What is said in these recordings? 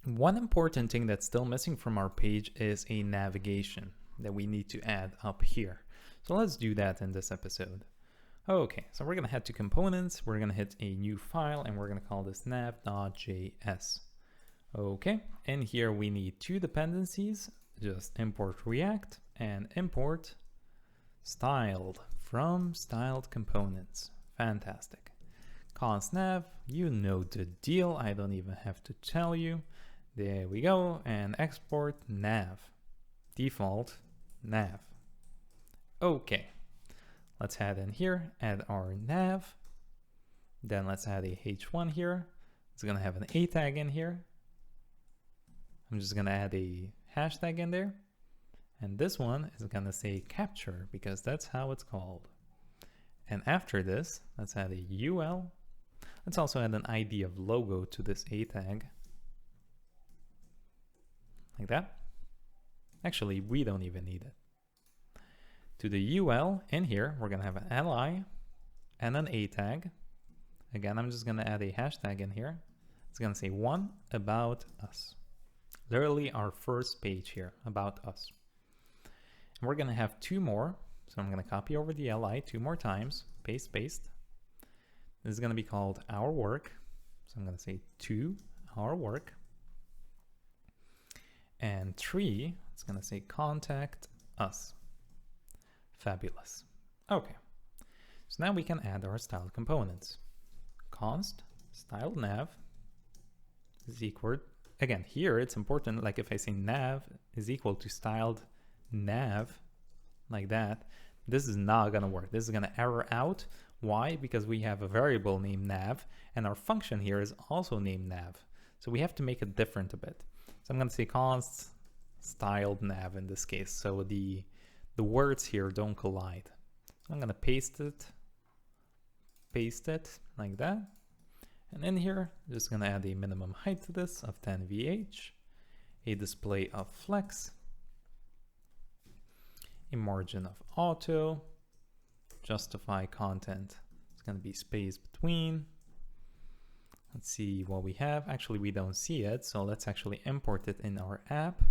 One important thing that's still missing from our page is a navigation that we need to add up here. So let's do that in this episode. Okay, so we're gonna head to components, we're gonna hit a new file, and we're gonna call this nav.js. Okay, and here we need two dependencies, just import React and import styled from styled components. Fantastic. Const nav, you know the deal, I don't even have to tell you. There we go, and export nav, default nav. Okay, let's head in here, add our nav, then let's add a h1 here. It's gonna have an a tag in here. I'm just gonna add a hashtag in there, and this one is gonna say capture because that's how it's called. And after this, let's add a UL. Let's also add an ID of logo to this a tag, like that. Actually, we don't even need it. To the UL in here, we're gonna have an li and an a tag. Again, I'm just gonna add a hashtag in here. It's gonna say one about us. Literally our first page here, about us. And we're gonna have two more. So I'm gonna copy over the li two more times, paste, paste. This is gonna be called our work. So I'm gonna say to our work. And 3, it's gonna say contact us. Fabulous. Okay, so now we can add our styled components. Const styled nav is equal, again, here it's important, like if I say nav is equal to styled nav, like that, this is not gonna work. This is gonna error out. Why? Because we have a variable named nav, and our function here is also named nav. So we have to make it different a bit. So I'm gonna say const styled nav in this case, so the words here don't collide. So I'm gonna paste it like that. And in here, I'm just gonna add a minimum height to this of 10 VH, a display of flex, a margin of auto, justify content. It's gonna be space between. Let's see what we have. Actually, we don't see it, so let's actually import it in our app.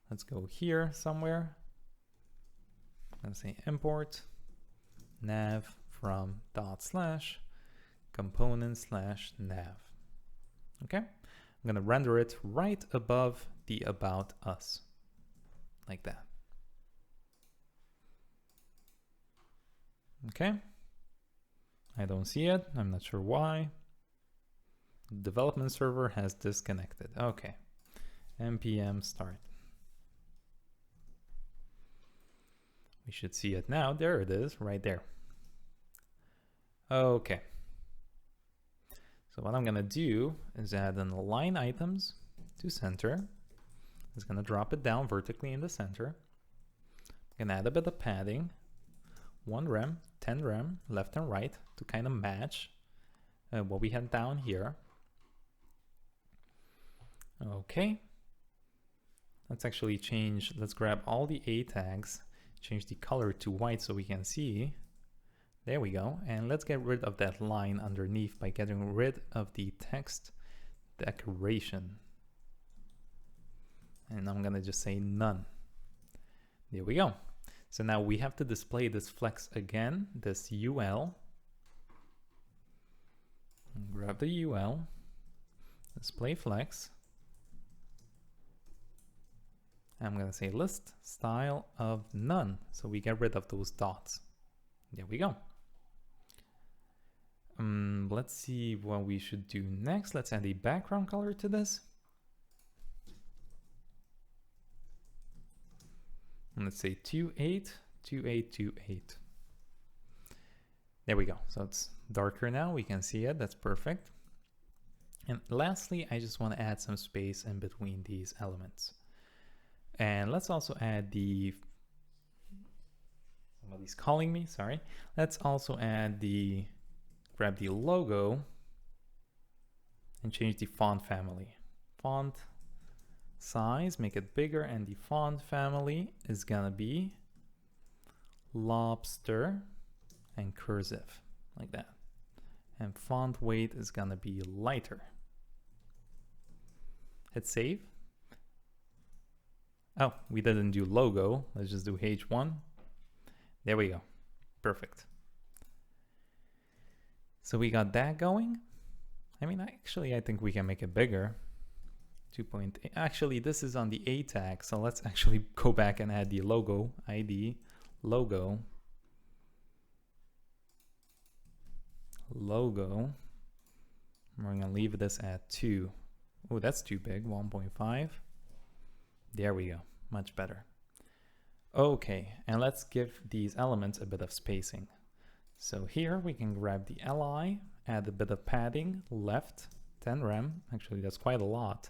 Let's go here somewhere. I'm gonna say import nav from /component/nav. Okay, I'm gonna render it right above the about us, like that. Okay, I don't see it. I'm not sure why. The development server has disconnected. Okay, npm start. We should see it now. There it is, right there. Okay. So what I'm gonna do is add an align items to center. It's gonna drop it down vertically in the center. I'm gonna add a bit of padding, 1 rem, 10 rem, left and right to kind of match what we had down here. Okay. Let's actually change, let's grab all the A tags, change the color to white so we can see. There we go. And let's get rid of that line underneath by getting rid of the text decoration. And I'm gonna just say none. There we go. So now we have to display this flex again, this UL. Grab the UL, display flex. I'm gonna say list style of none. So we get rid of those dots. There we go. Let's see what we should do next. Let's add a background color to this. And let's say 282828. There we go. So it's darker now. We can see it. That's perfect. And lastly, I just want to add some space in between these elements. And let's also add the, somebody's calling me, sorry. Let's also add the, grab the logo and change the font family. Font size, make it bigger, and the font family is gonna be lobster and cursive, like that. And font weight is gonna be lighter. hit save. Oh, we didn't do logo. Let's just do H1. There we go. Perfect. So we got that going. I mean, actually, I think we can make it bigger. 2.8. Actually, this is on the A tag. So let's actually go back and add the logo ID, logo. We're going to leave this at 2. Oh, that's too big. 1.5. There we go. Much better. Okay, and let's give these elements a bit of spacing. So here we can grab the li, add a bit of padding, left, 10 rem. Actually, that's quite a lot.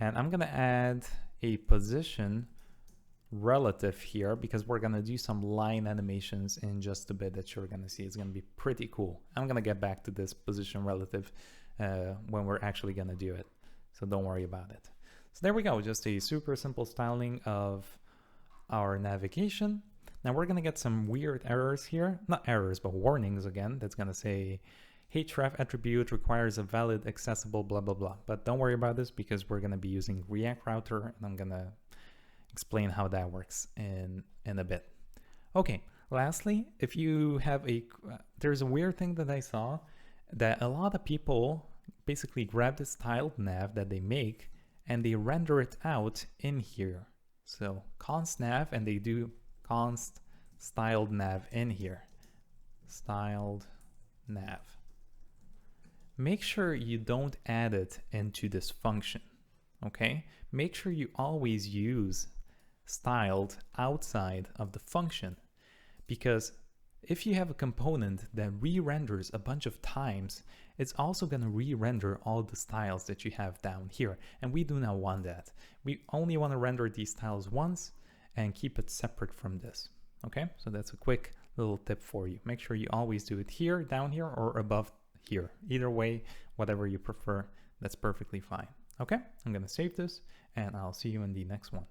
And I'm going to add a position relative here because we're going to do some line animations in just a bit that you're going to see. It's going to be pretty cool. I'm going to get back to this position relative when we're actually going to do it. So don't worry about it. So there we go. Just a super simple styling of our navigation. Now we're going to get some weird errors here. Not errors, but warnings again. That's going to say, href attribute requires a valid accessible blah, blah, blah. But don't worry about this because we're going to be using React Router, and I'm going to explain how that works in a bit. Okay, lastly, if you have there's a weird thing that I saw that a lot of people basically grab this tiled nav that they make and they render it out in here. So const nav, and they do const styled nav in here. Styled nav. Make sure you don't add it into this function, okay? Make sure you always use styled outside of the function, because if you have a component that re-renders a bunch of times, it's also going to re-render all the styles that you have down here, and we do not want that. We only want to render these styles once and keep it separate from this. Okay, so that's a quick little tip for you. Make sure you always do it here, down here, or above here. Either way, whatever you prefer, that's perfectly fine. Okay, I'm going to save this, and I'll see you in the next one.